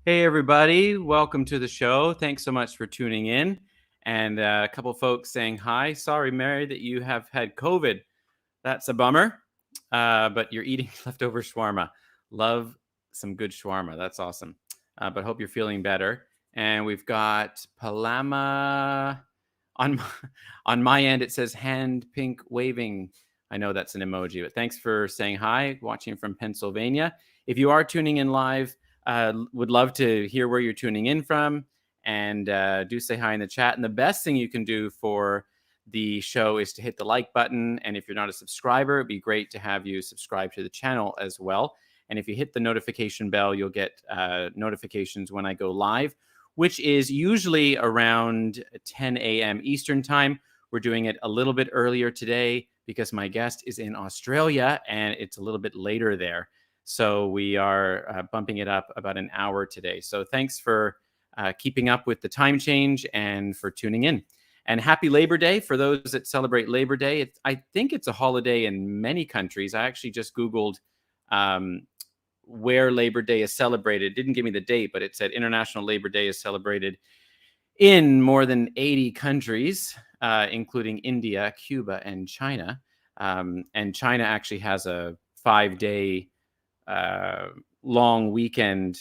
Hey, everybody. Welcome to the show. Thanks so much for tuning in. And a couple folks saying hi. Sorry, Mary, that you have had COVID. That's a bummer. But you're eating leftover shawarma. Love some good shawarma. That's awesome. But hope you're feeling better. And we've got Palama on on my end. It says hand pink waving. I know that's an emoji, but thanks for saying hi. Watching from Pennsylvania. If you are tuning in live, would love to hear where you're tuning in from, and do say hi in the chat. And the best thing you can do for the show is to hit the like button. And if you're not a subscriber, it'd be great to have you subscribe to the channel as well. And if you hit the notification bell, you'll get notifications when I go live, which is usually around 10 a.m. Eastern time. We're doing it a little bit earlier today because my guest is in Australia and it's a little bit later there. So we are bumping it up about an hour today. So thanks for keeping up with the time change and for tuning in. And happy Labor Day for those that celebrate Labor Day. I think it's a holiday in many countries. I actually just Googled where Labor Day is celebrated. It didn't give me the date, but it said International Labor Day is celebrated in more than 80 countries, including India, Cuba, and China. And China actually has a 5-day long weekend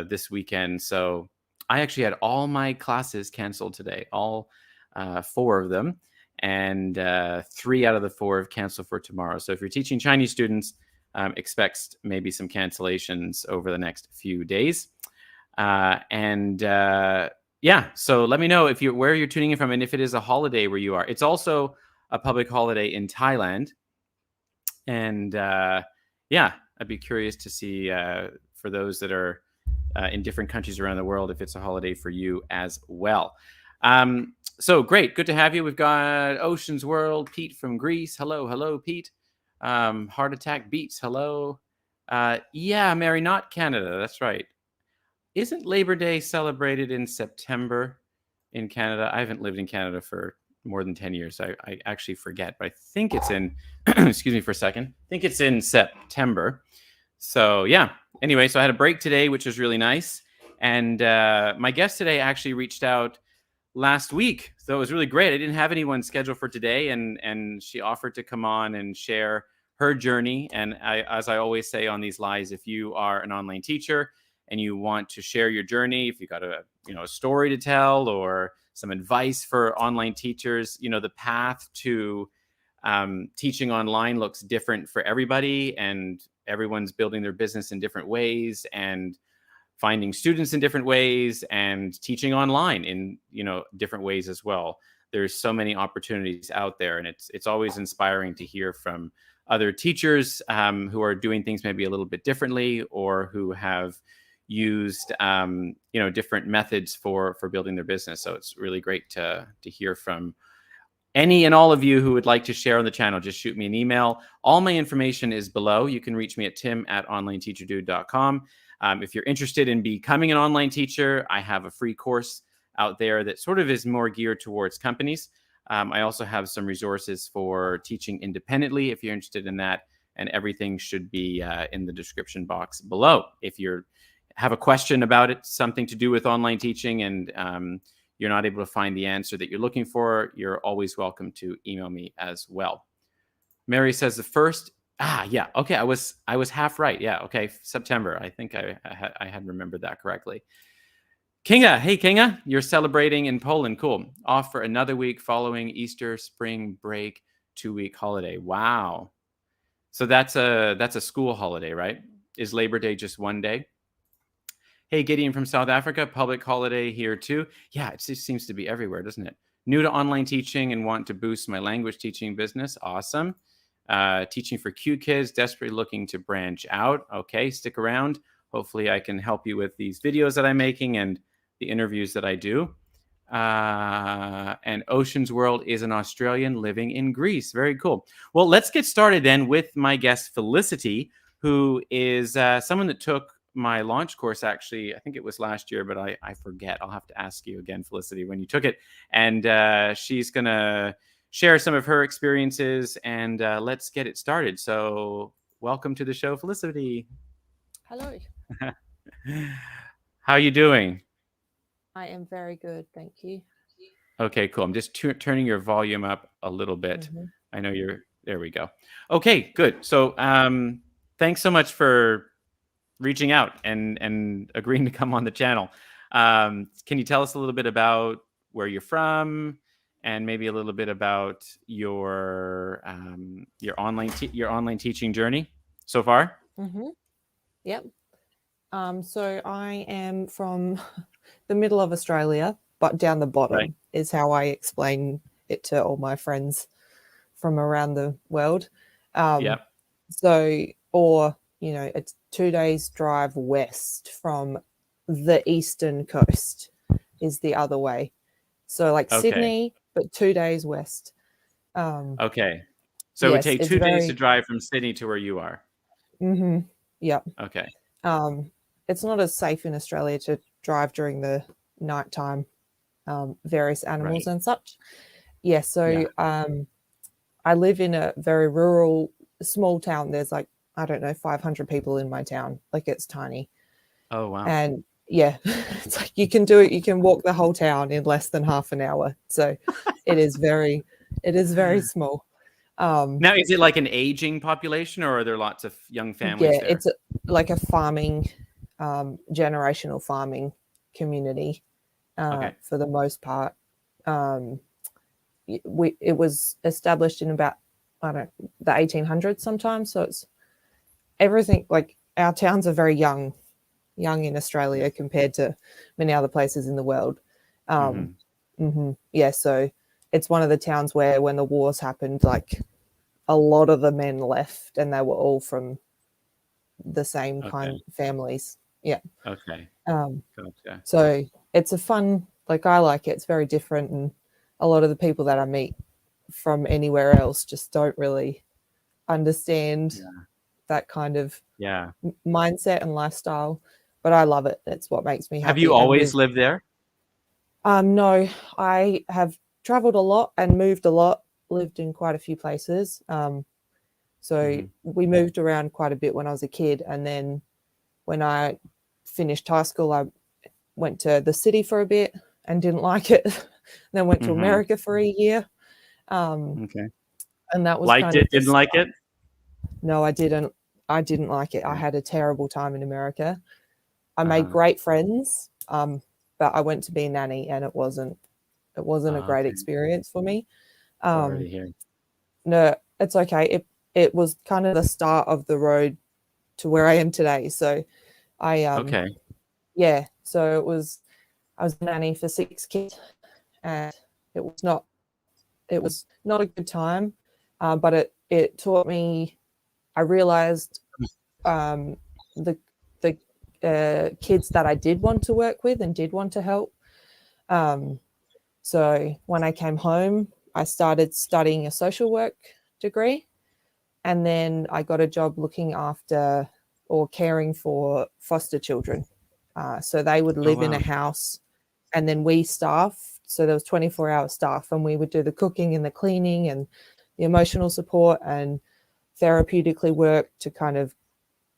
this weekend. So I actually had all my classes canceled today, all 4 of them, and 3 out of the 4 have canceled for tomorrow. So if you're teaching Chinese students, expect maybe some cancellations over the next few days. Yeah, so let me know if where you're tuning in from and if it is a holiday where you are. It's also a public holiday in Thailand. And yeah, I'd be curious to see for those that are in different countries around the world, if it's a holiday for you as well. So great. Good to have you. We've got Ocean's World, Pete from Greece. Hello, Pete. Heart Attack Beats. Hello. Yeah, Mary, not Canada. That's right. Isn't Labor Day celebrated in September in Canada? I haven't lived in Canada for more than 10 years. I actually forget, but I think it's in, excuse me for a second. I think it's in September. So yeah, anyway, so I had a break today, which was really nice. And my guest today actually reached out last week. So it was really great. I didn't have anyone scheduled for today. And she offered to come on and share her journey. And as I always say on these lives, if you are an online teacher and you want to share your journey, if you've got a story to tell or some advice for online teachers, the path to teaching online looks different for everybody, and everyone's building their business in different ways and finding students in different ways and teaching online in different ways as well. There's so many opportunities out there, and it's always inspiring to hear from other teachers who are doing things maybe a little bit differently, or who have used different methods for building their business. So it's really great to hear from any and all of you who would like to share on the channel. Just shoot me an email. All my information is below. You can reach me at tim@onlineteacherdude.com. If you're interested in becoming an online teacher, I have a free course out there that sort of is more geared towards companies. I also have some resources for teaching independently if you're interested in that, and everything should be in the description box below. If you have a question about it, something to do with online teaching, and you're not able to find the answer that you're looking for, you're always welcome to email me as well. Mary says the first. Yeah. Okay. I was half right. Yeah. Okay. September. I think I had remembered that correctly. Kinga. Hey, Kinga. You're celebrating in Poland. Cool. Off for another week following Easter, spring break, 2-week holiday. Wow. So that's a school holiday, right? Is Labor Day just one day? Hey, Gideon from South Africa, public holiday here too. Yeah, it just seems to be everywhere, doesn't it? New to online teaching and want to boost my language teaching business. Awesome. Teaching for cute kids, desperately looking to branch out. Okay, stick around. Hopefully I can help you with these videos that I'm making and the interviews that I do. And Ocean's World is an Australian living in Greece. Very cool. Well, let's get started then with my guest, Felicity, who is someone that took my launch course. Actually, I think it was last year, but I forget. I'll have to ask you again, Felicity, when you took it. And she's going to share some of her experiences, and let's get it started. So welcome to the show, Felicity. Hello. How you doing? I am very good, thank you. Okay, cool. I'm just turning your volume up a little bit. Hmm. I know you're there. We go. Okay, good. So, thanks so much for reaching out and agreeing to come on the channel. Can you tell us a little bit about where you're from, and maybe a little bit about your online teaching journey so far? Hmm. Yep. So I am from the middle of Australia, but down the Right. bottom is how I explain it to all my friends from around the world. Um, Yep. or it's 2 days drive west from the eastern coast is the other way. So like Okay. Sydney, but 2 days west. Um, Okay. So it would yes, take it's 2 days to very. drive from Sydney to where you are. Hmm. Yep. Okay. It's not as safe in Australia to drive during the nighttime, various animals Right. and such. Yeah, Yeah. so I live in a very rural, small town. There's like, I don't know, 500 people in my town. Like it's tiny. Oh, wow. And yeah, it's like you can do it. You can walk the whole town in less than half an hour. So it is very small. Um, Now, is it like an aging population, or are there lots of young families yeah, there? it's like a farming, generational farming community Okay. for the most part. Um, it was established in about, I don't, the 1800s sometimes. So it's everything, like our towns are very young in Yeah. Australia compared to many other places in the world. Um, Hmm. yeah, so it's one of the towns where when the wars happened, like a lot of the men left and they were all from the same kind Okay. of families. Yeah. Okay. Um, Gotcha. so it's a fun, like I like it. It's very different. And a lot of the people that I meet from anywhere else just don't really understand Yeah. that kind of Yeah. mindset and lifestyle. But I love it. It's what makes me Have you happy. And always with lived there? no, I have traveled a lot and moved a lot, lived in quite a few places. So Hmm. we moved around quite a bit when I was a kid. And then when I finished high school, I went to the city for a bit and didn't like it. Then went to Hmm. America for a year. Um, Okay. and that was Liked kind it? of the Didn't like start. it? No, I didn't. I didn't like it. I Okay. had a terrible time in America. I made Uh-huh. great friends, but I went to be a nanny, and it wasn't a great Okay. experience for me. Sorry Um, to hear. no, it's okay. It was kind of the start of the road to where I am today. So I Okay. yeah. So I was a nanny for 6 kids, and it was not it was not a good time, but it taught me. I realized um, the the kids that I did want to work with and did want to help. Um, so when I came home, I started studying a social work degree, and then I got a job looking after or caring for foster children. So they would Oh, live in a wow. house, and then we staff. So there was 24-hour staff, and we would do the cooking and the cleaning and the emotional support and therapeutically work to kind of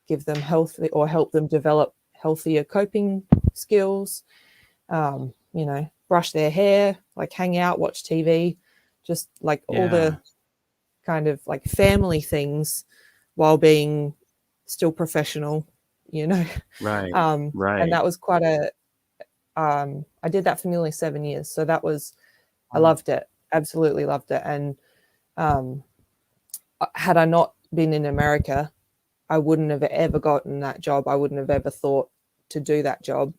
give them healthy or help them develop healthier coping skills. Brush their hair, like hang out, watch TV, just like all Yeah. the kind of like family things while being still professional, you know. Right. And Right. that was quite a, I did that for nearly 7 years. So that was, I Wow. loved it, absolutely loved it. And um, had I not been in America, I wouldn't have ever gotten that job. I wouldn't have ever thought to do that job.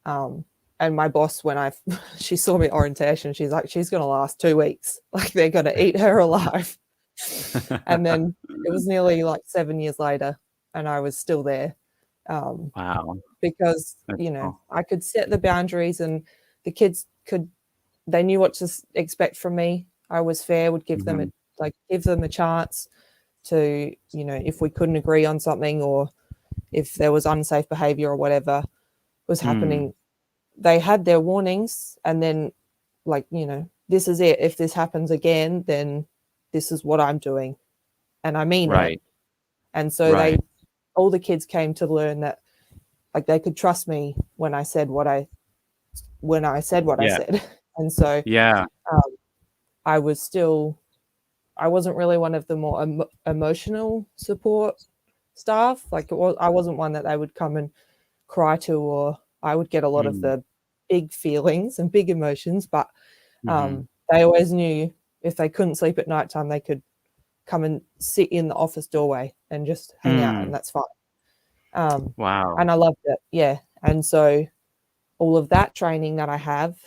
Um, and my boss, when she saw me at orientation, she's like, she's going to last 2 weeks. Like they're going to eat her alive. And then it was nearly like 7 years later, and I was still there um, Wow. because That's cool. I could set the boundaries, and the kids could. They knew what to expect from me. I was fair. Would Mhm. give them a chance to if we couldn't agree on something or if there was unsafe behavior or whatever was Mm. happening. They had their warnings, and then this is it. If this happens again, then this is what I'm doing, and I mean it. Right. And so Right. all the kids came to learn that like they could trust me when I said what I Yeah. said. And so Yeah. I wasn't really one of the more emotional support staff. Like I wasn't one that they would come and cry to, or I would get a lot of Mm. the big feelings and big emotions, but Mm-hmm. they always knew if they couldn't sleep at nighttime, they could come and sit in the office doorway and just hang out, and Mm. that's fine. Wow. And I loved it. Yeah. And so all of that training that I have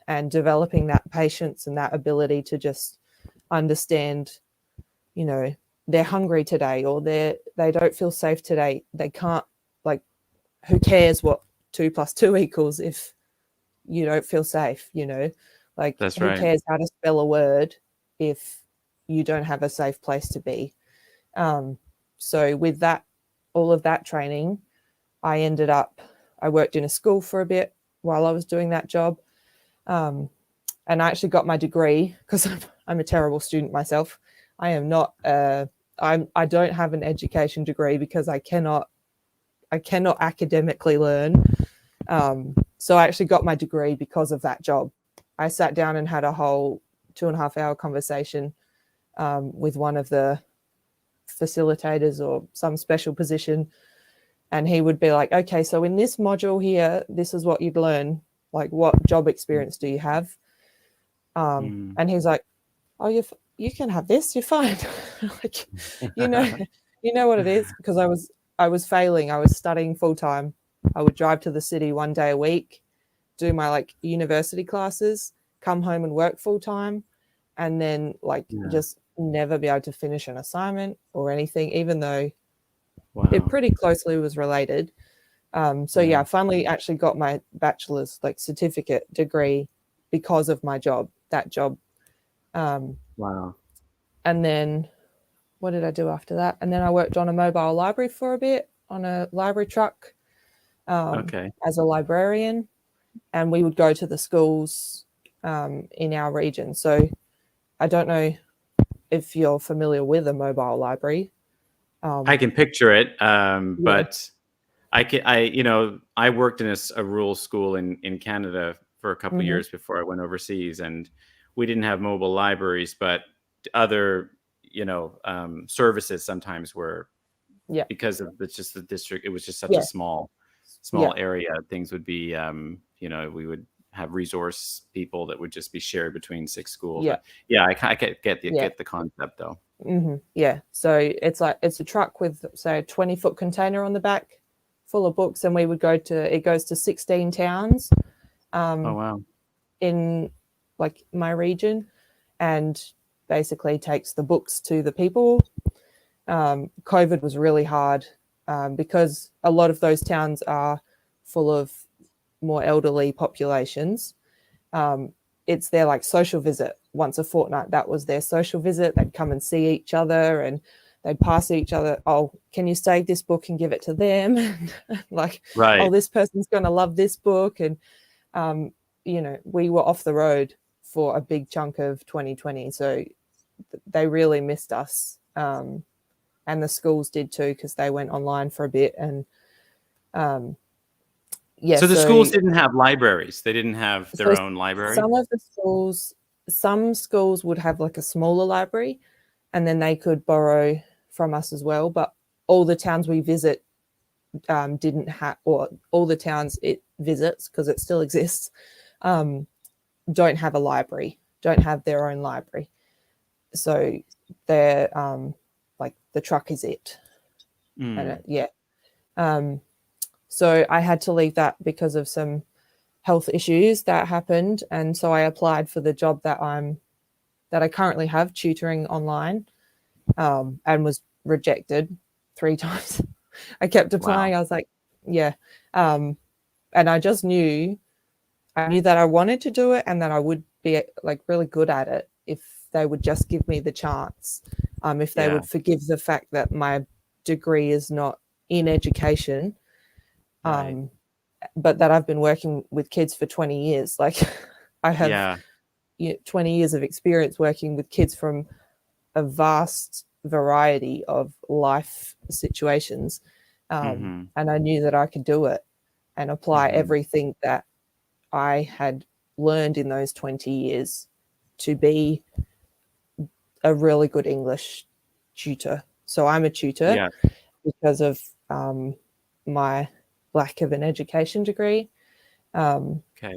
and developing that patience and that ability to just understand, you know, they're hungry today, or they don't feel safe today. They can't, like, who cares what 2 + 2 equals if you don't feel safe, you know? Like, That's who right. cares how to spell a word if you don't have a safe place to be? So with that, all of that training, I worked in a school for a bit while I was doing that job. And I actually got my degree because I'm a terrible student myself. I am not, I don't have an education degree because I cannot academically learn. So I actually got my degree because of that job. I sat down and had a whole 2.5 hour conversation with one of the facilitators or some special position. And he would be like, okay, so in this module here, this is what you'd learn. Like, what job experience do you have? Mm. And he's like, oh, you can have this. You're fine. Like, you know, you know what it is, because I was failing. I was studying full time. I would drive to the city 1 day a week, do my like university classes, come home and work full time, and then like Yeah. just never be able to finish an assignment or anything, even though it Wow. pretty closely was related. So Yeah. yeah, I finally actually got my bachelor's like certificate degree because of my job, that job. Wow. And then what did I do after that? And then I worked on a mobile library for a bit, on a library truck, Okay. as a librarian, and we would go to the schools in our region. So I don't know if you're familiar with a mobile library. I can picture it, Yeah. but I worked in a rural school in Canada for a couple of Mm-hmm. years before I went overseas, and we didn't have mobile libraries, but other, services sometimes were, Yeah. because of just the district. It was just such a Yeah. small Yeah. area. Things would be, we would have resource people that would just be shared between 6 schools. Yeah. But yeah, I get Yeah. the concept though. Mm-hmm. Yeah. So it's a truck with, say, a 20-foot container on the back full of books, and it goes to 16 towns Oh wow. in like my region, and basically takes the books to the people. COVID was really hard because a lot of those towns are full of more elderly populations. It's their like social visit once a fortnight. That was their social visit. They'd come and see each other, and they'd pass each other, oh, can you save this book and give it to them? Like, oh, Right. this person's going to love this book. And, we were off the road for a big chunk of 2020. So they really missed us. And the schools did too, because they went online for a bit. And yeah, So the so schools didn't have libraries. They didn't have so their own library. some schools would have like a smaller library, and then they could borrow from us as well. But all the towns we visit didn't have, or all the towns it visits, because it still exists, don't have a library, don't have their own library. So they're like the truck is it. And yeah. So I had to leave that because of some health issues that happened, and so I applied for the job that I currently have, tutoring online, and was rejected 3 times. I kept Wow. applying. I was like, yeah, and I just knew that I wanted to do it, and that I would be like really good at it if they would just give me the chance. If they Yeah. would forgive the fact that my degree is not in education, Right. but that I've been working with kids for 20 years. Like, I have Yeah. 20 years of experience working with kids from a vast variety of life situations. Hmm. And I knew that I could do it. and apply everything that I had learned in those 20 years to be a really good English tutor. So I'm a tutor Yeah. because of my lack of an education degree. Okay.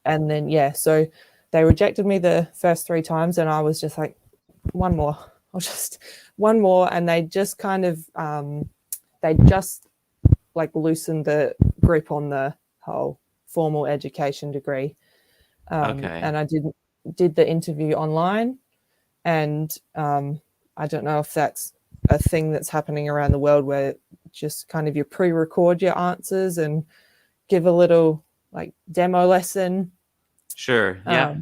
And then, so they rejected me the first 3 times, and I was just like, one more, I'll just one more. And they just kind of, they just like loosened the grip on the whole formal education degree. Okay. And I did the interview online, and I don't know if that's a thing that's happening around the world, where just kind of you pre-record your answers and give a little like demo lesson. Sure. Yeah.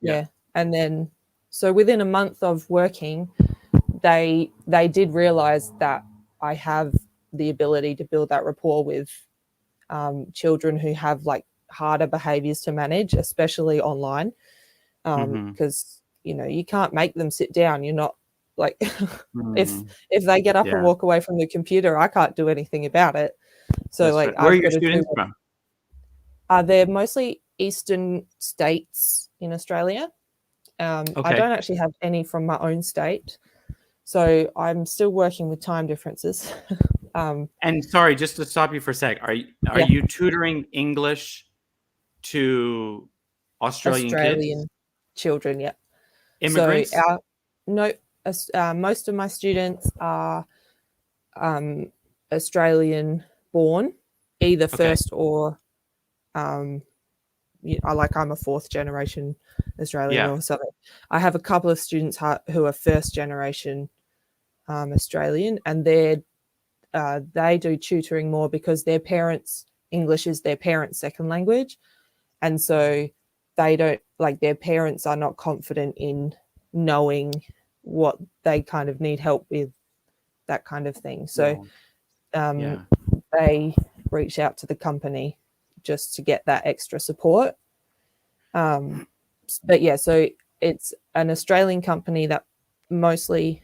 Yeah. And then, so within a month of working, they did realize that I have the ability to build that rapport with children who have like harder behaviors to manage, especially online. Because you can't make them sit down. You're not like if they get up and Yeah. walk away from the computer, I can't do anything about it. So That's like right. Where are I've your got to do students from? they're mostly eastern states in Australia. I Okay. don't actually have any from my own state, so I'm still working with time differences. And sorry, just to stop you for a sec, are Yeah. you tutoring English to Australian kids? Children, yeah. So Immigrants? most of my students are Australian born, either Okay. first or I'm a fourth generation Australian Yeah. or something. I have a couple of students who are first generation Australian, and they do tutoring more because their parents' English is their parents' second language, and so they don't like their parents are not confident in knowing what they kind of need help with, that kind of thing. So Yeah. they reach out to the company just to get that extra support. But yeah, so it's an Australian company that mostly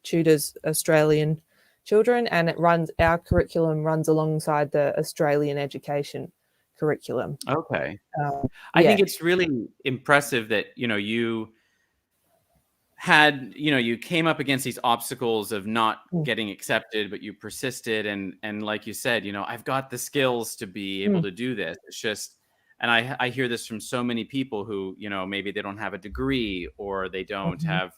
tutors Australian children, and our curriculum runs alongside the Australian education curriculum. Okay. I Yeah. think it's really impressive that, you had, you came up against these obstacles of not Mm. getting accepted, but you persisted. And like you said, I've got the skills to be able Mm. to do this. It's just, and I hear this from so many people who, maybe they don't have a degree, or they don't Mhm. have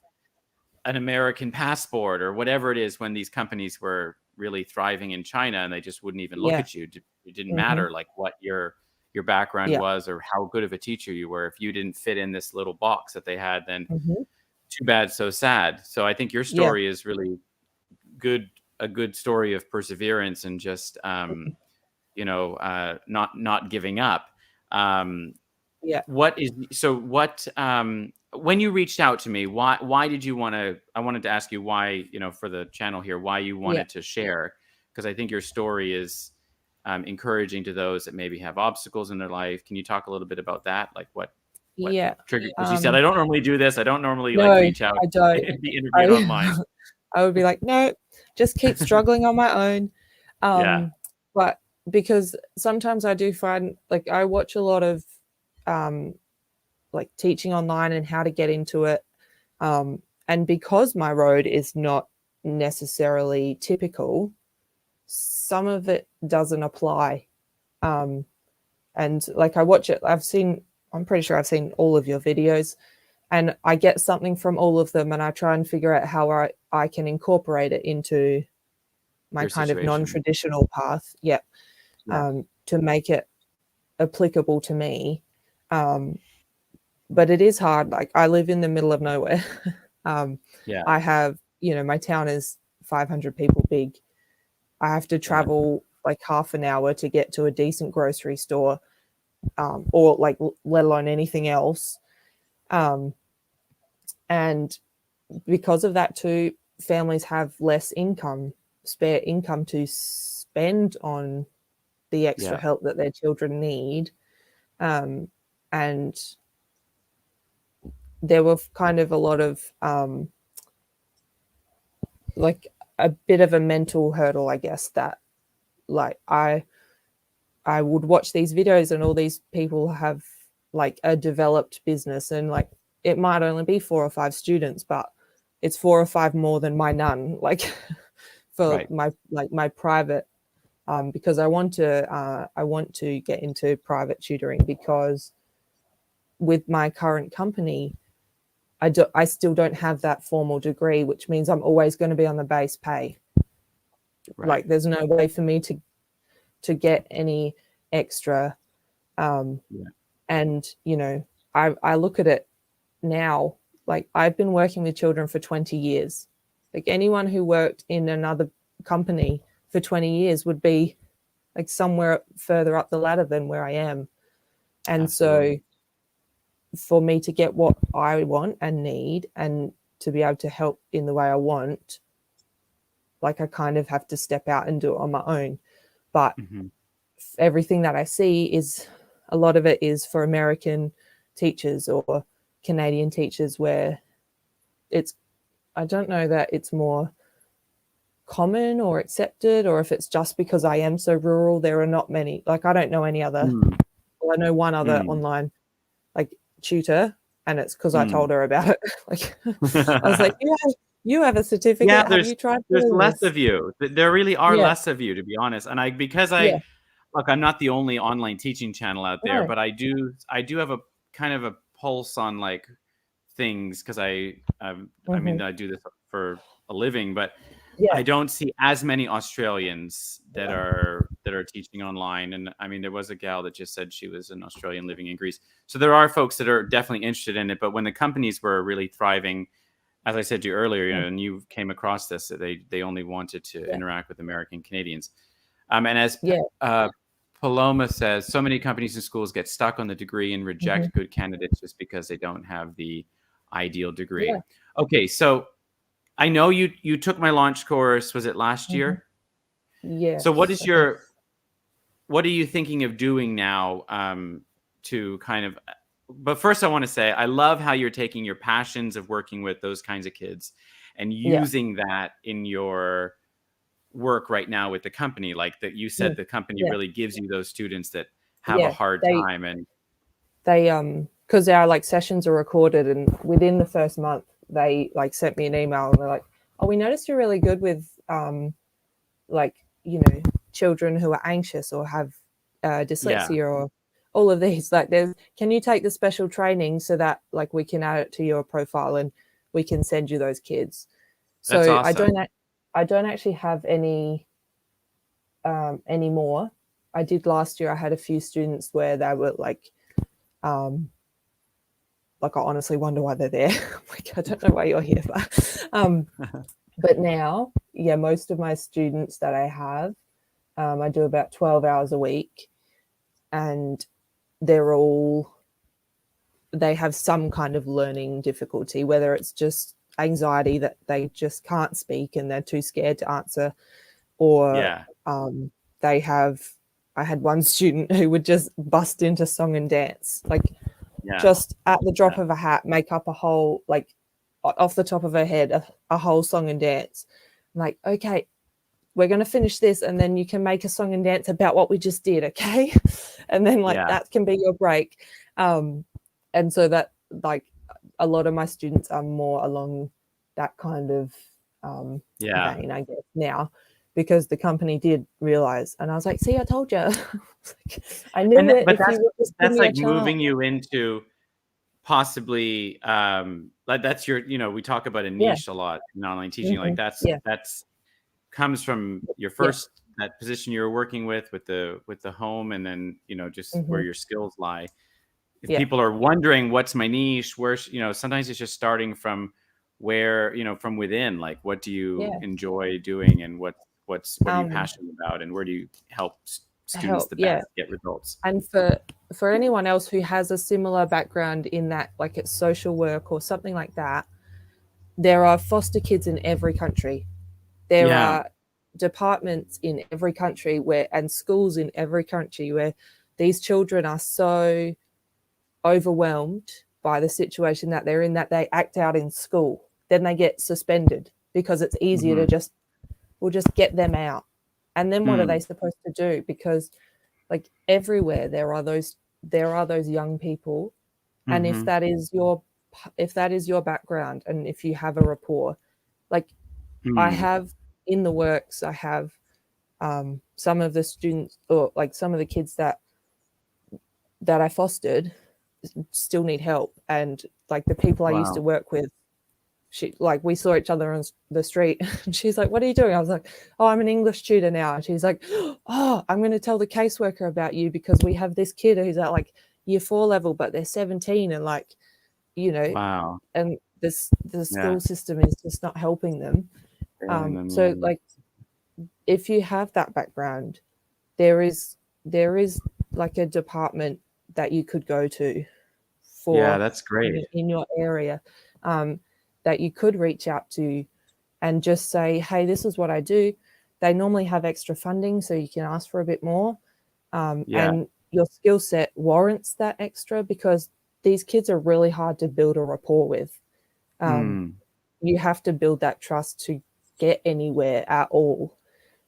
an American passport, or whatever it is, when these companies were really thriving in China, and they just wouldn't even look Yeah. at you. It didn't Mhm. matter like what your background Yeah. was, or how good of a teacher you were. If you didn't fit in this little box that they had, then Mhm. too bad, so sad. So I think your Yeah. story is really good, a good story of perseverance, and just not giving up. Um, Yeah. what is so what when you reached out to me, why did you want to? I wanted to ask you why, for the channel here, why you Yeah. wanted to share, because I think your story is encouraging to those that maybe have obstacles in their life. Can you talk a little bit about that? Like what Yeah. triggered? Because you said, I don't normally do this. I don't normally No, like reach out I don't. and be interviewed I online. I would be like, no, just keep struggling on my own. Yeah. But because sometimes I do find like I watch a lot of um, like teaching online and how to get into it. And because my road is not necessarily typical, some of it doesn't apply. And like I watch it, I'm pretty sure I've seen all of your videos, and I get something from all of them, and I try and figure out how I can incorporate it into my Your kind of situation. non-traditional path. Yeah. Yeah. To make it applicable to me. But it is hard. Like I live in the middle of nowhere. um, Yeah. I have, my town is 500 people big. I have to Yeah. travel like half an hour to get to a decent grocery store, or like let alone anything else. And because of that too, families have less spare income to spend on the extra Yeah. help that their children need. And there were kind of a lot of like a bit of a mental hurdle, I guess, that like I I would watch these videos and all these people have like a developed business, and like it might only be 4 or 5 students, but it's 4 or 5 more than my none, like for my private, because I want to get into private tutoring, because with my current company, I still don't have that formal degree, which means I'm always going to be on the base pay. Right. Like there's no way for me to get any extra. And, you know, I look at it now, like I've been working with children for 20 years. Like anyone who worked in another company for 20 years would be like somewhere further up the ladder than where I am. And Absolutely. so for me to get what I want and need and to be able to help in the way I want, like I kind of have to step out and do it on my own. But everything that I see is, a lot of it is for American teachers or Canadian teachers, where it's, I don't know that it's more common or accepted, or if it's just because I am so rural, there are not many. Like I don't know any other, well, I know one other online like tutor, and it's because I told her about it. Like I was like, you have a certificate. Yeah, Have you tried there's doing less this? of you. There really are Yeah, less of you, to be honest. And yeah, look, I'm not the only online teaching channel out there, no, but I do have a kind of a pulse on like things, because I mean I do this for a living, but yeah, I don't see as many Australians that are teaching online. And I mean, there was a gal that just said she was an Australian living in Greece. So there are folks that are definitely interested in it. But when the companies were really thriving, as I said to you earlier, you know, and you came across this, they only wanted to interact with American Canadians. And as yeah, Paloma says, so many companies and schools get stuck on the degree and reject good candidates just because they don't have the ideal degree. yeah, Okay, so I know you took my launch course. Was it last year? So yes, I think, what are you thinking of doing now, to kind of, but first I want to say I love how you're taking your passions of working with those kinds of kids and yeah, using that in your work right now with the company. Like that you said, the company yeah, really gives you those students that have a yeah. hard time. And They because our like sessions are recorded, and within the first month they like sent me an email and they're like, oh, we noticed you're really good with like, you know, children who are anxious or have yeah, dyslexia or all of these. Like there's, can you take the special training so that like we can add it to your profile and we can send you those kids. that's So awesome. I don't actually have any anymore. I did last year. I had a few students where they were like I honestly wonder why they're there. Like I don't know why you're here, but now, yeah, most of my students that I have, I do about 12 hours a week, and they're all, they have some kind of learning difficulty, whether it's just anxiety that they just can't speak and they're too scared to answer, or Yeah, they have, I had one student who would just bust into song and dance, like yeah, just at the drop of a hat, make up a whole, like off the top of her head, a whole song and dance. I'm like, okay, we're going to finish this and then you can make a song and dance about what we just did, okay? And then like yeah, that can be your break. And so that, like, a lot of my students are more along that kind of yeah. vein, I guess, now, because the company did realize, and I was like, see, I told you. I knew it, But if you would just give that's me a like chance. moving you into possibly, like that's your, you know, we talk about a Yeah. niche a lot in online teaching. Like Mm-hmm. Yeah. that's comes from your Yeah. first, that position you were working with the home, and then, you know, just where Mm-hmm. your skills lie. If Yeah. people are wondering what's my niche, where, you know, sometimes it's just starting from where, you know, from within, like what do you Yeah. enjoy doing, and what are you Um, passionate about, and where do you help students help. the Yeah. best get results. And for anyone else who has a similar background in that, like it's social work or something like that, there are foster kids in every country. There Yeah. are departments in every country where, and schools in every country where these children are so overwhelmed by the situation that they're in that they act out in school. Then they get suspended because it's easier to Hmm. just, we'll just get them out. And then what are they supposed to do? Because like everywhere there are those young people, and Mm-hmm. if that is your background, and if you have a rapport, like I have in the works, I have some of the students, or like some of the kids that I fostered still need help, and like the people I used to Wow. work with, we saw each other on the street, and she's like, "What are you doing?" I was like, "Oh, I'm an English tutor now." And she's like, "Oh, I'm going to tell the caseworker about you because we have this kid who's at like year 4 level, but they're 17, and like, you know, Wow. and the Yeah. school system is just not helping them." Failing them. So Yeah. like, if you have that background, there is like a department that you could go to Yeah, for that's great. in your area, that you could reach out to and just say, "Hey, this is what I do." They normally have extra funding, so you can ask for a bit more, Yeah. and your skill set warrants that extra, because these kids are really hard to build a rapport with. Mm. You have to build that trust to get anywhere at all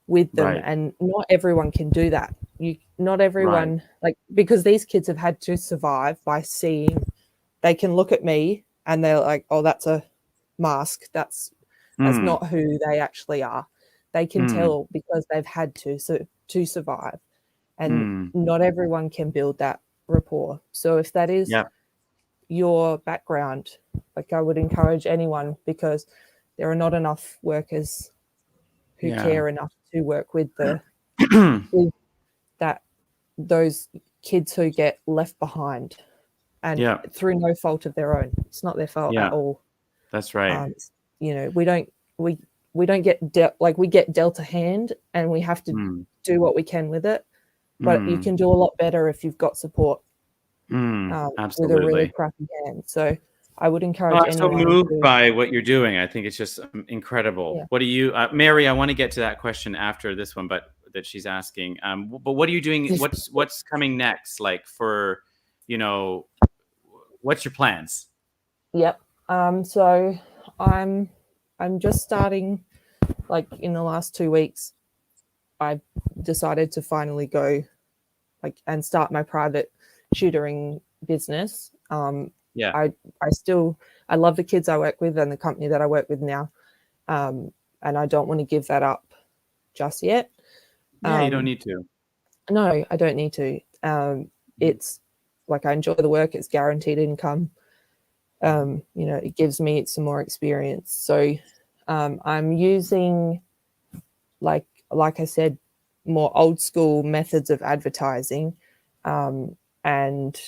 with them, Right. and not everyone can do that. Not Right. everyone, like, because these kids have had to survive by seeing, they can look at me and they're like, "Oh, that's a mask, that's Mm. not who they actually are." They can Mm. tell because they've had to survive, and Mm. not everyone can build that rapport. So if that is Yep. your background, like, I would encourage anyone, because there are not enough workers who Yeah. care enough to work with with that those kids who get left behind, and Yeah. through no fault of their own. It's not their fault at Yeah. all. That's right. Um, we don't we don't get like, we get dealt a hand, and we have to Mm. do what we can with it. But you Mm. can do a lot better if you've got support Mm. with a really Absolutely. crappy hand. So I would Oh, encourage I'm so anyone moved to, by what you're doing. I think it's just incredible. yeah. What do you, Mary? I want to get to that question after this one, but that she's asking. But what are you doing? What's coming next? Like for, you know, what's your plans? Yep. So I'm just starting, like, in the last 2 weeks. I decided to finally go, like, and start my private tutoring business. Yeah. I still, I love the kids I work with and the company that I work with now, and I don't want to give that up just yet. Yeah. You don't need to. No, I don't need to. It's like, I enjoy the work. It's guaranteed income. It gives me some more experience. So I'm using, like I said, more old school methods of advertising, and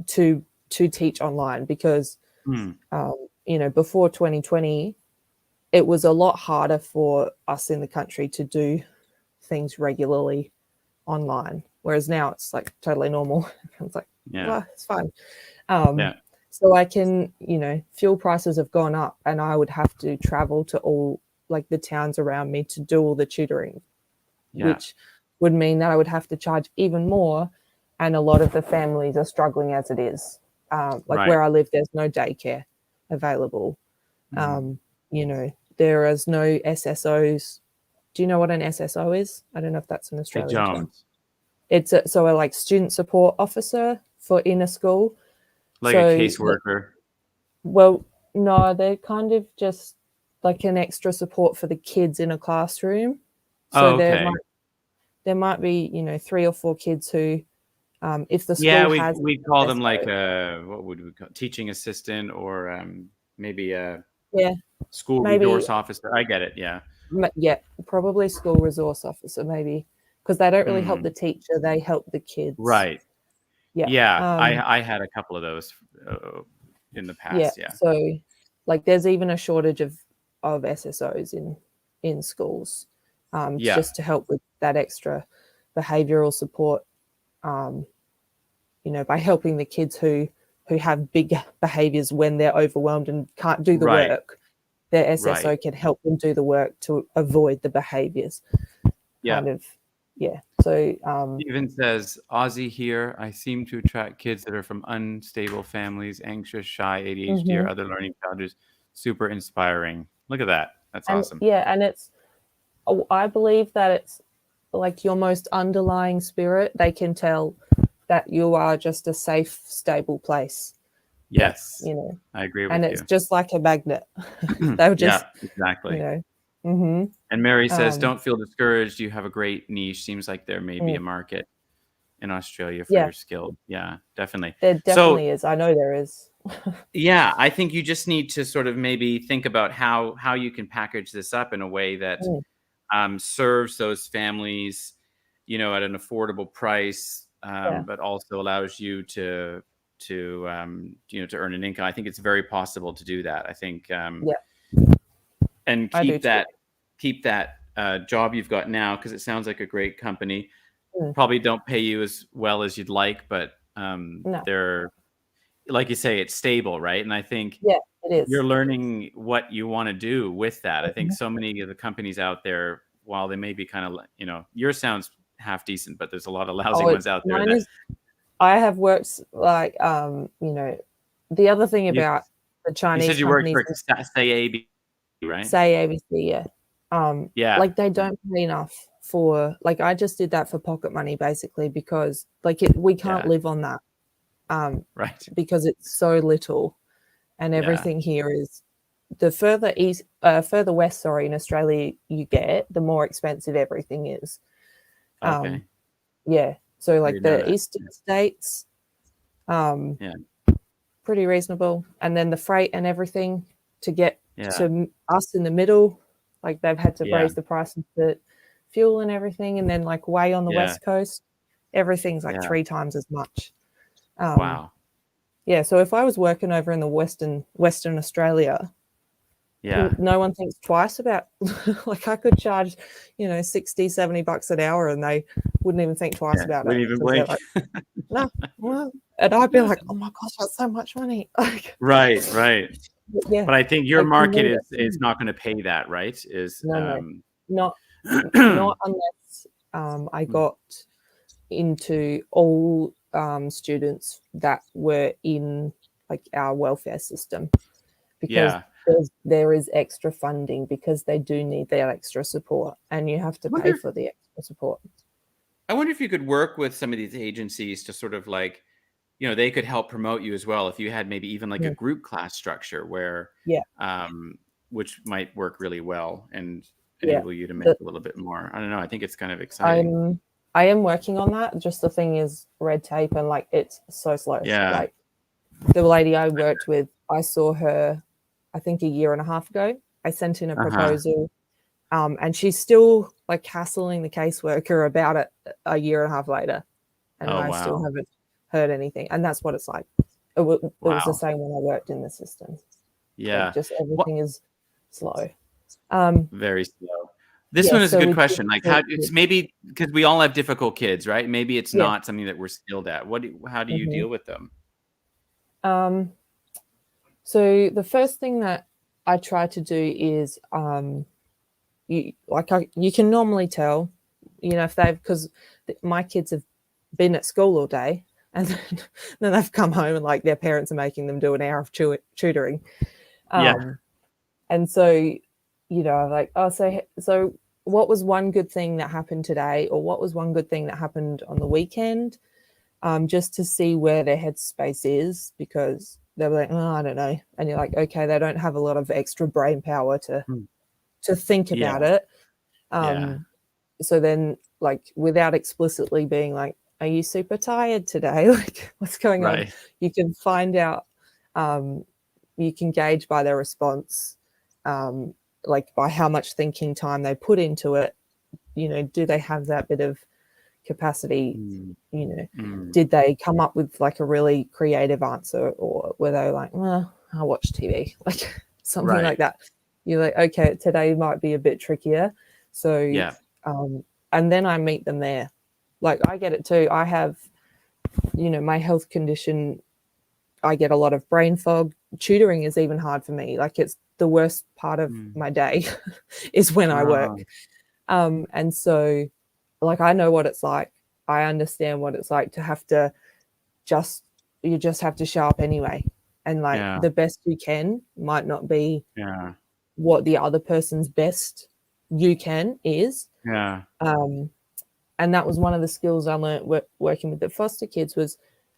to teach online, because Mm. before 2020, it was a lot harder for us in the country to do things regularly online, whereas now it's like totally normal. It's like, Yeah. well, it's fine. Um, Yeah. so I can, fuel prices have gone up, and I would have to travel to all, like, the towns around me to do all the tutoring, Yeah. which would mean that I would have to charge even more. And a lot of the families are struggling as it is. Like, Right. where I live, there's no daycare available. Mm. Um, there is no SSOs. Do you know what an SSO is? I don't know if that's an I Australian term. don't. It's a like student support officer for in a school. Like a So, caseworker. well, no, they're kind of just like an extra support for the kids in a classroom. So Oh, okay. there might be, 3 or 4 kids who, if the Yeah, school we has we call an them like SSO, a, what would we call, teaching assistant, or maybe a yeah, school maybe, resource officer. I get it. Yeah. yeah, probably school resource officer, maybe, because they don't really help Mm. the teacher; they help the kids. Right. Yeah, Yeah. I had a couple of those in the yeah. past. Yeah. So, like, there's even a shortage of SSOs in schools, Yeah. just to help with that extra behavioural support. Um, by helping the kids who have big behaviours when they're overwhelmed and can't do the Right. work. Their Right. SSO can help them do the work to avoid the behaviors, Yeah. kind of. Yeah. So, Steven says, Aussie here. I seem to attract kids that are from unstable families, anxious, shy, ADHD, or mhm. other learning challenges. Super inspiring. Look at that. That's And awesome. yeah, and I believe that like your most underlying spirit, they can tell that you are just a safe, stable place. Yes, You know, I agree and with it's you. just like a magnet. They'll Yeah, just, you exactly. know, mm-hmm. And Mary says, um, "Don't feel discouraged. You have a great niche. Seems like there may be mm, a market in Australia for yeah, your skill." Yeah, definitely. there So definitely is. I know there is. yeah, I think you just need to sort of maybe think about how you can package this up in a way that Mm, serves those families, at an affordable price, yeah, but also allows you to earn an income. I think it's very possible to do that. I think, yeah, and I do too. keep that job you've got now, because it sounds like a great company. Mm, Probably don't pay you as well as you'd like, but no, they're, like you say, it's stable, right? And I think yeah, it you're is. learning what you want to do with that. I think Mhm. so many of the companies out there, while they may be kind of, yours sounds half decent, but there's a lot of lousy Oh, ones out there mine that is. I have worked like, the other thing you about the you Chinese said you worked companies for Say AB, right? say ABC, yeah. Yeah. Like they don't pay enough for, like, I just did that for pocket money basically because like we can't Yeah. live on that Right. because it's so little, and Yeah. everything here is the further west, sorry, in Australia you get, the more expensive everything is. Um, Okay. yeah, so I like didn't know the that. eastern states, um, Yeah. pretty reasonable, and then the freight and everything to get Yeah. to us in the middle, like they've had to Yeah. raise the price of the fuel and everything, and then like way on the Yeah. west coast, everything's like Yeah. 3 times as much. Um, Wow. yeah, so if I was working over in the Western Australia, Yeah. no one thinks twice about like I could charge, 60-70 bucks an hour and they wouldn't even think twice Yeah. about it Wouldn't even because they're blink. like, no, well, and I'd be like, oh my gosh, that's so much money. Like, Right. Right. yeah, But I think your like you market need is not going to pay that, right? Is no, not not unless I got into all students that were in like our welfare system, because Yeah. there is extra funding because they do need that extra support and you have to I wonder pay if for the extra support. I wonder if you could work with some of these agencies to sort of like, they could help promote you as well. If you had maybe even like a Mm, group class structure where, yeah, which might work really well and yeah. enable you to make The, a little bit more. I don't know. I think it's kind of exciting. I am working on that. Just the thing is red tape and like it's so slow. Yeah. Like the lady I worked with, I saw her, I think a year and a half ago. I sent in a Uh-huh. proposal, and she's still like hassling the caseworker about it a year and a half later, and Oh, I still wow. haven't heard anything. And that's what it's like. It was the Wow. same when I worked in the system. Like Yeah. just What everything is slow. Um, Very slow. This yeah, one is a so good with question. Like how it's kids, maybe because we all have difficult kids, right? Maybe it's yeah. not something that we're skilled at. How do you Hmm. deal with them? Um, so the first thing that I try to do is you can normally tell, if they've, because my kids have been at school all day and then they've come home and like their parents are making them do an hour of tutoring. Yeah. And so, like, oh, so what was one good thing that happened today, or what was one good thing that happened on the weekend? Just to see where their headspace is, because they're like, oh, I don't know, and you're like, okay, they don't have a lot of extra brain power to Hmm. think Yeah. about it. Yeah. So then, like, without explicitly being like, are you super tired today? Like, what's going on? Right. You can find out. Um, you can gauge by their response, like by how much thinking time they put into it. Do they have that bit of capacity? Mm. You know, Mm. did they come up with like a really creative answer, or were they like, well, I'll watch TV, like something Right. like that? You're like, okay, today might be a bit trickier. So, Yeah. and then I meet them there. Like I get it too. I have, my health condition. I get a lot of brain fog. Tutoring is even hard for me. Like it's the worst part of Mm. my day is when I work. Oh, And so, like, I know what it's like. I understand what it's like to have to just, you just have to show up anyway. And like yeah. the best you can might not be Yeah. what the other person's best you can is. Yeah. Um, and that was one of the skills I learned working with the foster kids, was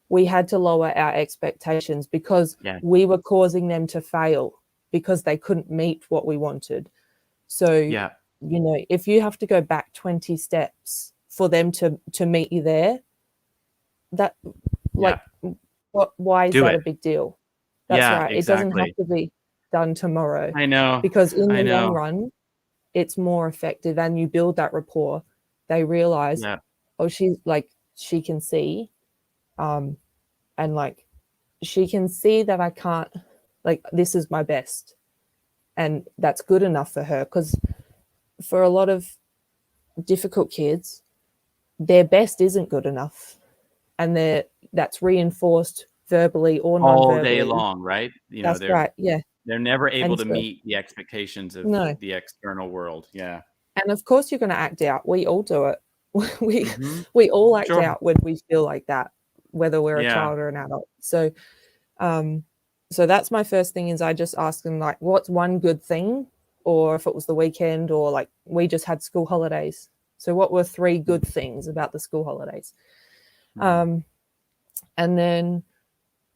we had to lower our expectations because we were causing them to fail because they couldn't meet what we wanted. So, you know, if you have to go back 20 steps for them to meet you there, that, like, why is that a big deal? That's right. It doesn't have to be done tomorrow. I know. Because in the long run, it's more effective, and you build that rapport. They realize, oh, she's like, she can see, and like, she can see that I can't, like, this is my best, and that's good enough for her. Because for a lot of difficult kids, their best isn't good enough, and that's reinforced verbally or non-verbally all day long, right? You know, that's right. Yeah. They're never able And to so, meet the expectations of no. the external world. Yeah. And of course you're going to act out. We all do it. We all act out when we feel like that, whether we're a child or an adult. So so that's my first thing, is I just ask them, like, what's one good thing? Or if it was the weekend, or like we just had school holidays. So what were 3 good things about the school holidays? And then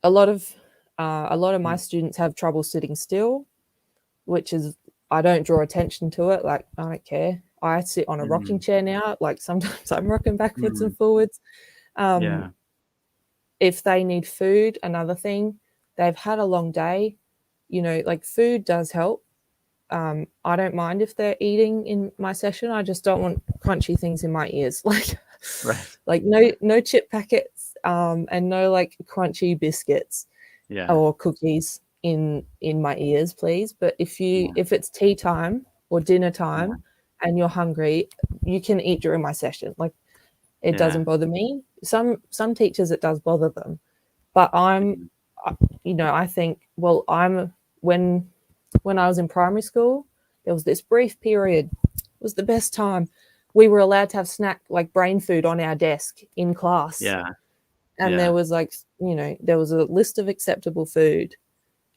a lot of my students have trouble sitting still, which is, I don't draw attention to it. Like, I don't care. I sit on a rocking chair now. Like, sometimes I'm rocking backwards and forwards. If they need food, another thing, they've had a long day, you know, like, food does help. I don't mind if they're eating in my session. I just don't want crunchy things in my ears. Like, like no chip packets, and no like crunchy biscuits or cookies in my ears, please. But if it's tea time or dinner time and you're hungry, you can eat during my session. Like, it doesn't bother me. Some teachers, it does bother them, but you know, I think, well, when I was in primary school, there was this brief period. It was the best time. We were allowed to have snack, like brain food, on our desk in class. And there was, like, you know, there was a list of acceptable food.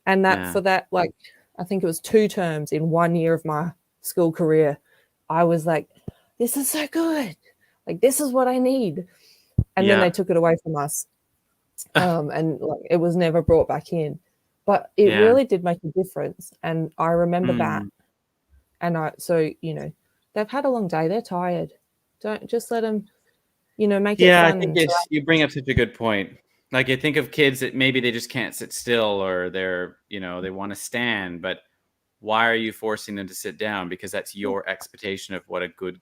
And that for that, like, I think it was 2 terms in 1 year of my school career, I was like, this is so good. Like, this is what I need. And then they took it away from us. And like, it was never brought back in. But it really did make a difference. And I remember that. And so, you know, they've had a long day. They're tired. Don't just let them, you know, make it fun. I think you bring up such a good point. Like, I think of kids that maybe they just can't sit still, or they're, you know, they want to stand, but why are you forcing them to sit down? Because that's your expectation of what a good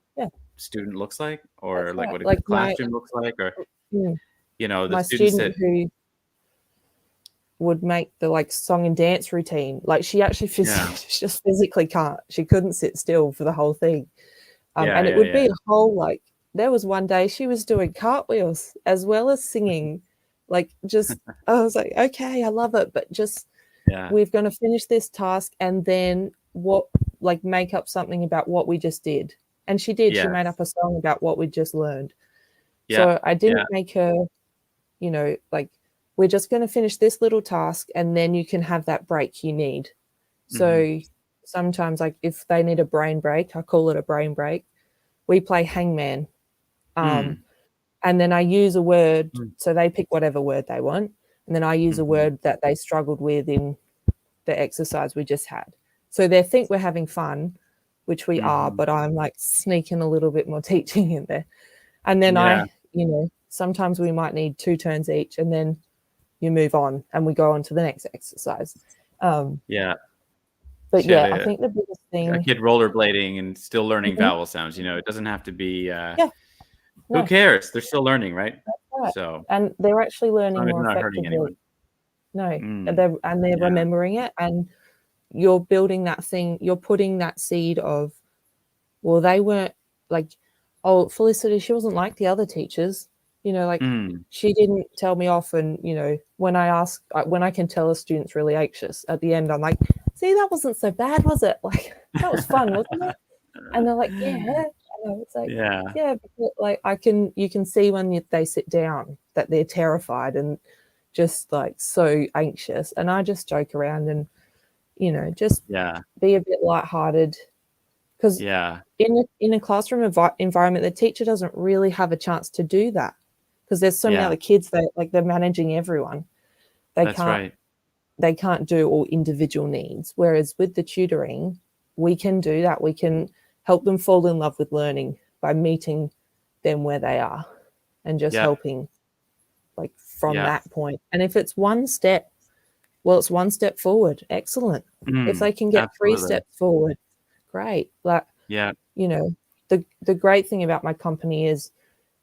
student looks like, or That's like right. what a Like good classroom looks like, or, you know, the my students student who would make the, like, song and dance routine. Like, she actually she just physically can't. She couldn't sit still for the whole thing. And it would be a whole, like, there was one day she was doing cartwheels as well as singing. Like, just, I was like, okay, I love it, but just, we're going to finish this task and then make up something about what we just did. And she did. She made up a song about what we just learned. So I didn't make her, you know, like, we're just going to finish this little task and then you can have that break you need. So sometimes, like, if they need a brain break, I call it a brain break. We play hangman. And then I use a word. So they pick whatever word they want. And then I use a word that they struggled with in the exercise we just had. So they think we're having fun, which we are, but I'm like sneaking a little bit more teaching in there. And then you know, sometimes we might need 2 turns each, and then you move on and we go on to the next exercise. But I think the biggest thing, a kid rollerblading and still learning vowel sounds, you know, it doesn't have to be who cares? They're still learning, right? Right. So, and they're actually learning as long as more they're not hurting effectively. anyone. They're remembering it, and you're building that thing. You're putting that seed of, well, they weren't like, oh, Felicity, she wasn't like the other teachers. You know, like, she didn't tell me off. And, you know, when I can tell a student's really anxious, at the end, I'm like, see, that wasn't so bad, was it? Like, that was fun, wasn't it? And they're like, yeah. And it's like, because, like, you can see when they sit down that they're terrified and just, like, so anxious. And I just joke around and, you know, just be a bit lighthearted. because Yeah. in a classroom environment, the teacher doesn't really have a chance to do that because there's so many Yeah. other kids that like they're managing everyone. They That's can't right. they can't do all individual needs. Whereas with the tutoring, we can do that. We can help them fall in love with learning by meeting them where they are and just Yep. helping like from Yeah. that point. And if it's one step, well, it's one step forward. Excellent. If they can get three Absolutely. steps forward, great. Like, Yeah. you know, the great thing about my company is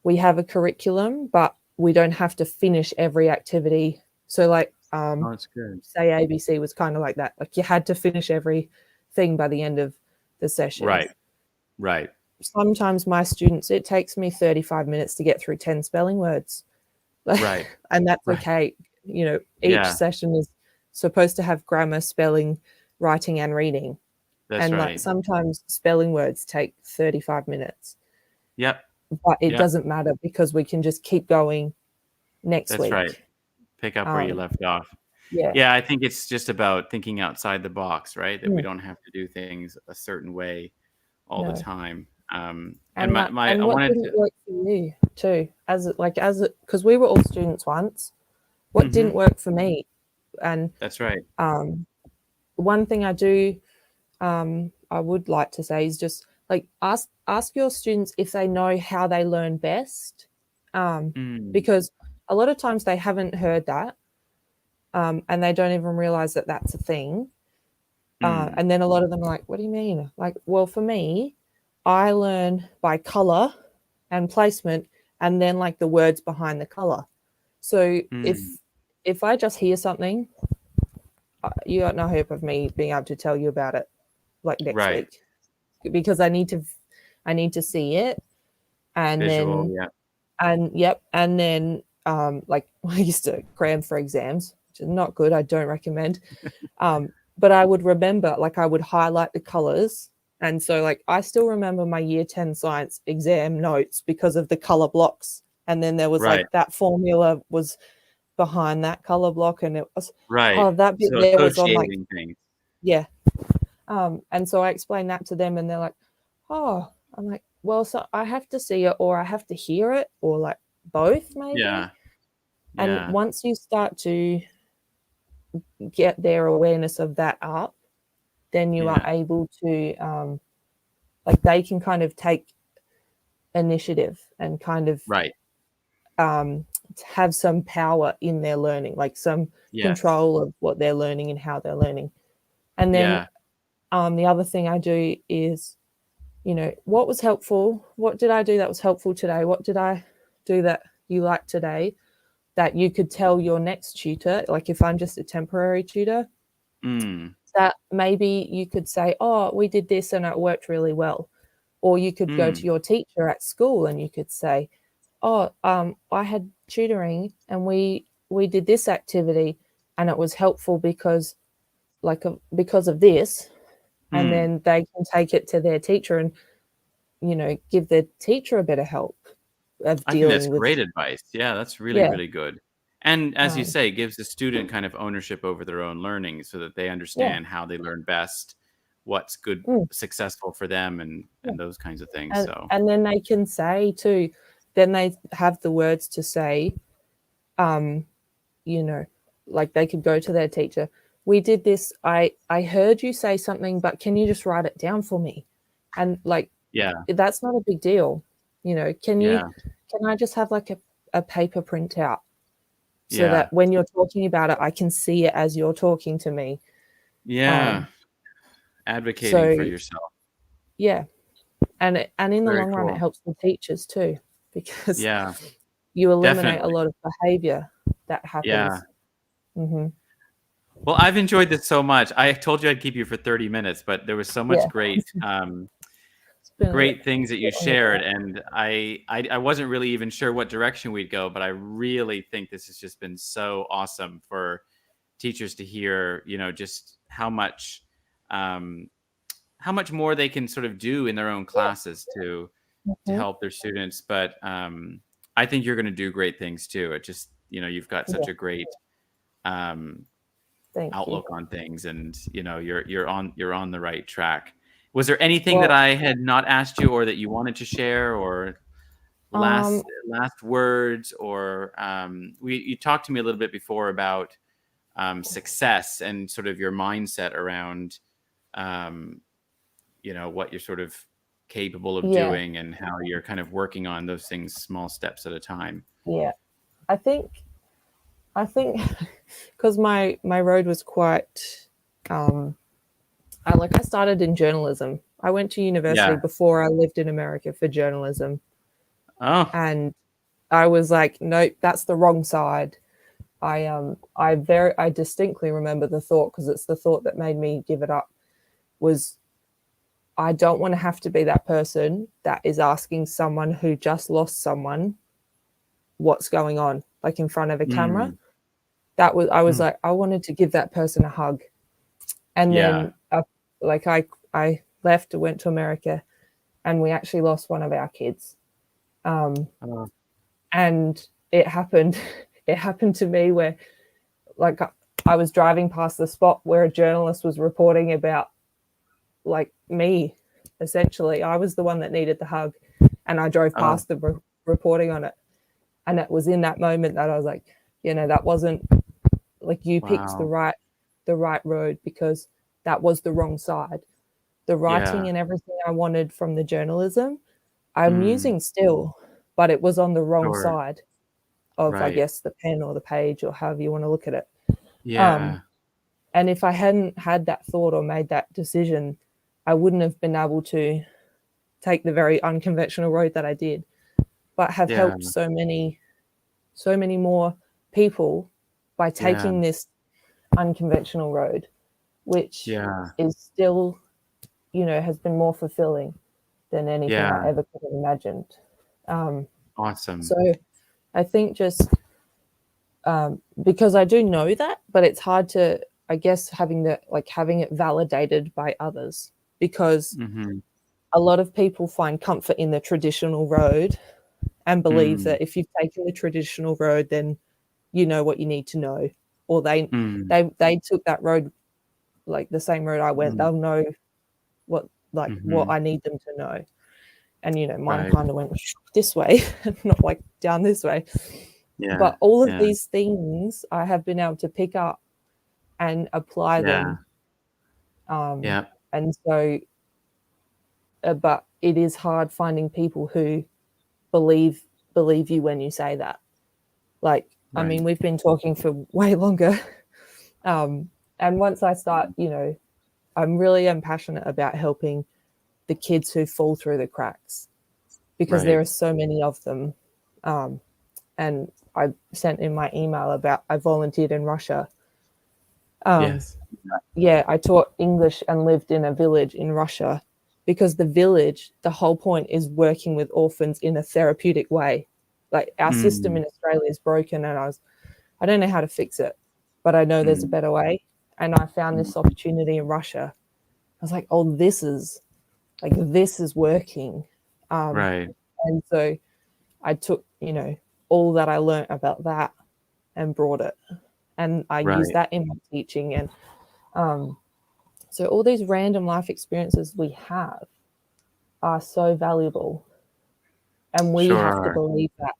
we have a curriculum, but we don't have to finish every activity. So like Oh, that's good. say ABC was kind of like that. Like you had to finish everything by the end of the session. Right. Right. Sometimes my students, it takes me 35 minutes to get through 10 spelling words. Right. And that's Right. okay. You know, each Yeah. session is supposed to have grammar, spelling, writing, and reading. That's And like right. sometimes spelling words take 35 minutes, Yep. but it Yep. doesn't matter because we can just keep going next That's right. week. Pick up where you Um, left off. yeah. Yeah, I think it's just about thinking outside the box, right? That we Mm, don't have to do things a certain way all the no. time. And And my I and what wanted didn't to. work for you too, because we were all students once. What didn't Hmm. work for me, and That's right. um, one thing I would like to say is just like ask your students if they know how they learn best, Mm, because a lot of times they haven't heard that, and they don't even realize that that's a thing. mm, And then a lot of them are like, "What do you mean?" Like, well, for me, I learn by color and placement, and then like the words behind the color. So mm. if I just hear something, you got no hope of me being able to tell you about it like next Right. week because I need to see it, and Visual. then Yeah. and then like I used to cram for exams, which is not good. I don't recommend. But I would remember, like I would highlight the colors. And so like I still remember my year 10 science exam notes because of the color blocks. And then there was Right. like that formula was behind that color block and it was Right. oh that bit So there was on like associating things. yeah. And so I explained that to them and they're like, oh, I'm like, well, so I have to see it or I have to hear it or like both maybe. Yeah. And Yeah. once you start to get their awareness of that up, then you are Yeah. able to like they can kind of take initiative and kind of Right. um, have some power in their learning, like some Yes. control of what they're learning and how they're learning. And then Yeah. the other thing I do is, you know, what was helpful? What did I do that was helpful today? What did I do that you liked today that you could tell your next tutor? Like if I'm just a temporary tutor, Mm, that maybe you could say, oh, we did this and it worked really well. Or you could go to mm, your teacher at school and you could say, oh, I had tutoring and we did this activity and it was helpful because because of this. And mm. then they can take it to their teacher and, you know, give their teacher a better help of I think that's dealing with, great advice. Yeah, that's really, yeah, really good. And as you um, say, gives the student kind of ownership over their own learning so that they yeah, understand how they learn best, what's good, mm, successful for them yeah. and those kinds of things. So, And then they can say too, then they have the words to say, um, you know, like they could go to their teacher. We did this. I heard you say something, but can you just write it down for me? And like yeah. that's not a big deal. You know, Yeah. can I just have like a paper printout so Yeah. that when you're talking about it, I can see it as you're talking to me. Yeah. Um, Advocating so for yourself. yeah, and in the Very long run, it cool. helps the teachers too because Yeah, you eliminate a definitely. lot of behavior that Yeah. happens. Hmm. Well, I've enjoyed this so much. I told you I'd keep you for 30 minutes, but there was so Yeah, much it's been a great things that you bit longer than shared, that. and I wasn't really even sure what direction we'd go, but I really think this has just been so awesome for teachers to hear, just um, how much more they can sort of do in their own Yeah. classes to Mhm. help their students. But I think you're going to do great things too. It just, you've got Yeah. such a great um, Thank you. outlook on things, and you're on the right track. Was there anything that Well, I had not asked you, or that you wanted to share, or um, last words, or you talked to me a little bit before about success and sort of your mindset around what you're sort of capable of yeah, doing, and how you're kind of working on those things small steps at a time. yeah. I think I think because my road was quite I started in journalism. I went to university Yeah. before I lived in America for journalism, Oh. and I was like, nope, that's the wrong side. I distinctly remember the thought, because it's the thought that made me give it up, was I don't want to have to be that person that is asking someone who just lost someone what's going on, like in front of a camera. Mm. I was Mm. like, I wanted to give that person a hug. And Yeah. then I left, went to America, and we actually lost one of our kids. Oh. And it happened it happened to me where, like, I was driving past the spot where a journalist was reporting about, like, me. Essentially, I was the one that needed the hug, and I drove Oh. past the reporting on it. And it was in that moment that I was like, that wasn't, like, you picked Wow. the right road, because that was the wrong side. The writing Yeah. and everything I wanted from the journalism, I'm Mm. using still, but it was on the wrong Sure. side of, I Right. guess, the pen or the page, or however you want to look at it. Um, Yeah. and if I hadn't had that thought or made that decision, I wouldn't have been able to take the very unconventional road that I did, but have Yeah. helped so many more people by Yeah. taking this unconventional road, which Yeah. is still, has been more fulfilling than anything I Yeah. ever could have imagined. Um, Awesome. so I think just because I do know that, but it's hard to, I guess, having it validated by others, because Mm-hmm. a lot of people find comfort in the traditional road and believe Mm. that if you've taken the traditional road, then you know what you need to know, or Mm. they took that road, like the same road I went. Mm. They'll know what Mm-hmm. I need them to know. And mine Right. kind of went this way, not like down this way. Yeah. But all of Yeah. these things I have been able to pick up and apply Yeah. them. Um, Yeah. and so, but it is hard finding people who believe believe you when you say that. Like, I Right. mean, we've been talking for way longer. And once I start, I'm really passionate about helping the kids who fall through the cracks, because there Right. are so many of them. And I sent in my email about I volunteered in Russia. Yes. Yeah, I taught English and lived in a village in Russia, because the whole point is working with orphans in a therapeutic way. Like, our system Mm. in Australia is broken, and I don't know how to fix it, but I know there's a Mm. better way. And I found Mm. this opportunity in Russia. I was like, oh, this is working. Right. And so I took, all that I learned about that and brought it. And I use Right. that in my teaching. And so all these random life experiences we have are so valuable. And we have to Sure. believe that.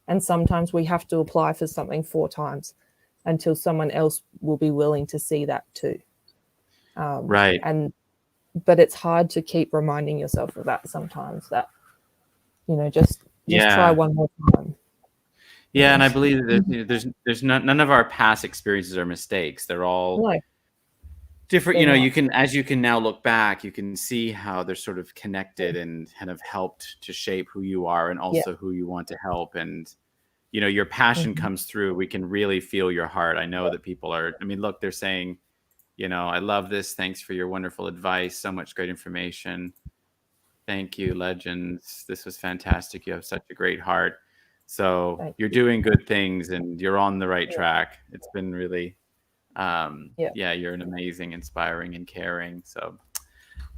And sometimes we have to apply for something 4 times until someone else will be willing to see that too. Right. And but it's hard to keep reminding yourself of that sometimes, that, just try Yeah. one more time. Yeah, Yeah. and I believe that there's none of our past experiences are mistakes. They're all No, different. they're not. You can now look back, you can see how they're sort of connected and kind of helped to shape who you are, and Yeah. also who you want to help. And your passion Mm-hmm. comes through. We can really feel your heart. I know that people are, I mean, look, they're saying, I love this. Thanks for your wonderful advice. So much great information. Thank you, legends. This was fantastic. You have such a great heart. So Thank you're you. doing good things, and you're on the right Yeah. track. It's been really, Yeah. yeah, you're an amazing, inspiring, and caring. So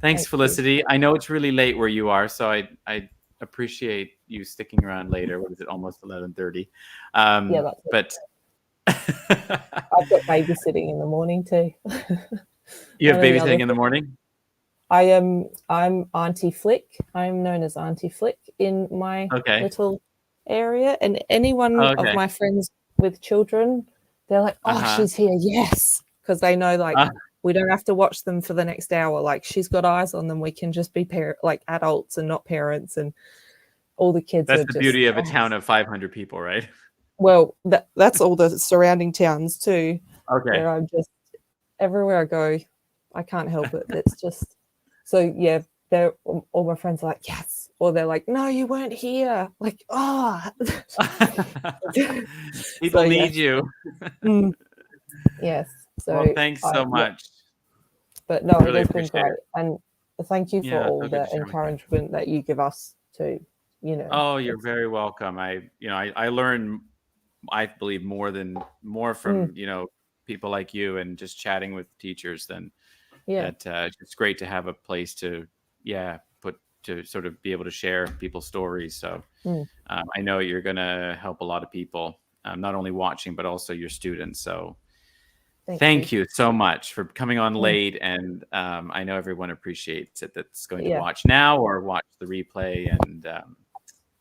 thanks, Thank you. Felicity. I know it's really late where you are, so I appreciate you sticking around later. What is it? Almost 11:30. Yeah, that's it. But I've got babysitting in the morning too. you have One of the other babysitting in the things. morning? I'm Auntie Flick. I'm known as Auntie Flick in my Okay. little area. And anyone of Okay. my friends with children, they're like, "Oh, she's here, yes," because they know like we don't have to watch them for the next hour. Like she's got eyes on them. We can just be like adults and not parents. And all the kids That's are the just beauty of a town of 500 people, right? well, that's all the surrounding towns too. Okay. Where I'm just everywhere I go, I can't help it. It's just so yeah. They're all my friends are like yes, or they're like no, you weren't here. Like People so, need yes. you. Yes. So Well, thanks so much. But no, Really it has been appreciate great, it. and thank you for Yeah, it's all so good the to share with you. encouragement that you give us too. You know. Oh, you're very welcome. I learn, I believe more from, people like you and just chatting with teachers than Yeah. that. It's great to have a place to, to sort of be able to share people's stories. So I know you're going to help a lot of people, not only watching, but also your students. So thank you so much for coming on late. And I know everyone appreciates it that's going to watch now or watch the replay. And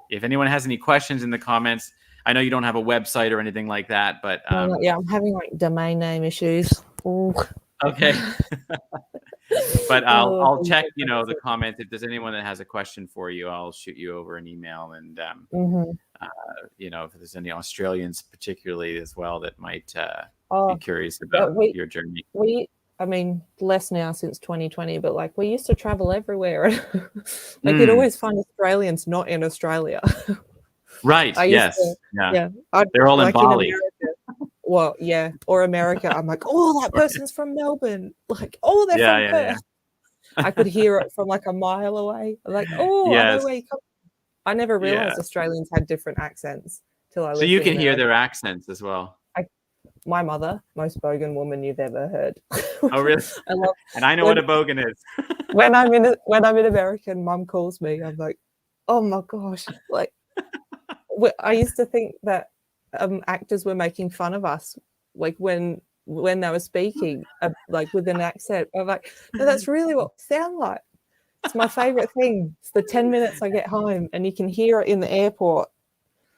if anyone has any questions in the comments, I know you don't have a website or anything like that, but yeah, I'm having like domain name issues. Ooh. Okay. But I'll check, the comments. If there's anyone that has a question for you, I'll shoot you over an email. And if there's any Australians particularly as well that might be curious about your journey. I mean, less now since 2020, but like we used to travel everywhere. Like you'd always find Australians not in Australia. Right. Yes. They're all like in Bali. Well, yeah, or America. I'm like, oh, that person's from Melbourne. Like, oh, they're from Perth. I could hear it from like a mile away. I'm like, oh, I know where you come. I never realized Australians had different accents till I lived in America. So you can hear their accents as well. My mother, most bogan woman you've ever heard. Oh, really? And I know what a bogan is. when I'm in America and Mum calls me, I'm like, oh my gosh, like I used to think that actors were making fun of us, like when they were speaking, like with an accent. I'm like, no, that's really what we sound like. It's my favorite thing. It's the 10 minutes I get home and you can hear it in the airport.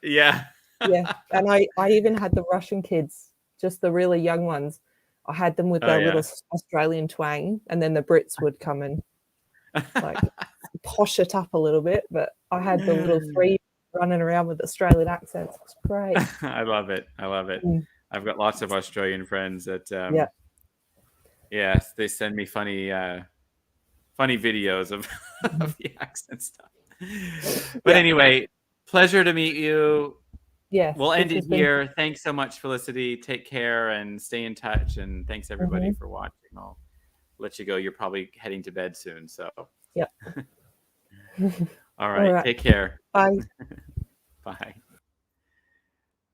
Yeah. Yeah. And I even had the Russian kids, just the really young ones. I had them with their little Australian twang, and then the Brits would come and like posh it up a little bit. But I had the little three running around with Australian accents. It's great. I love it. I've got lots of Australian friends that they send me funny videos of the accent stuff. But anyway, pleasure to meet you. Yes, we'll end it here. Thanks so much, Felicity. Take care and stay in touch. And thanks everybody for watching. I'll let you go. You're probably heading to bed soon. So All right. Take care. Bye. Bye.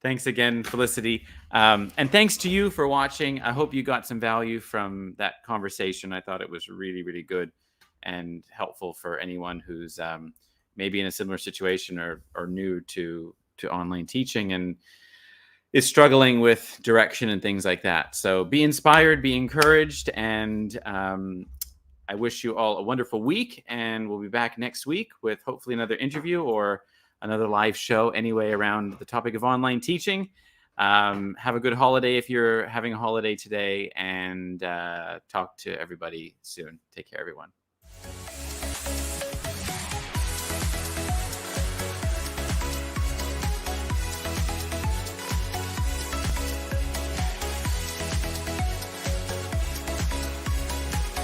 Thanks again, Felicity. And thanks to you for watching. I hope you got some value from that conversation. I thought it was really, really good and helpful for anyone who's maybe in a similar situation or new to online teaching and is struggling with direction and things like that. So be inspired, be encouraged, and I wish you all a wonderful week. And we'll be back next week with hopefully another interview or another live show anyway around the topic of online teaching. Have a good holiday if you're having a holiday today, and talk to everybody soon. Take care, everyone.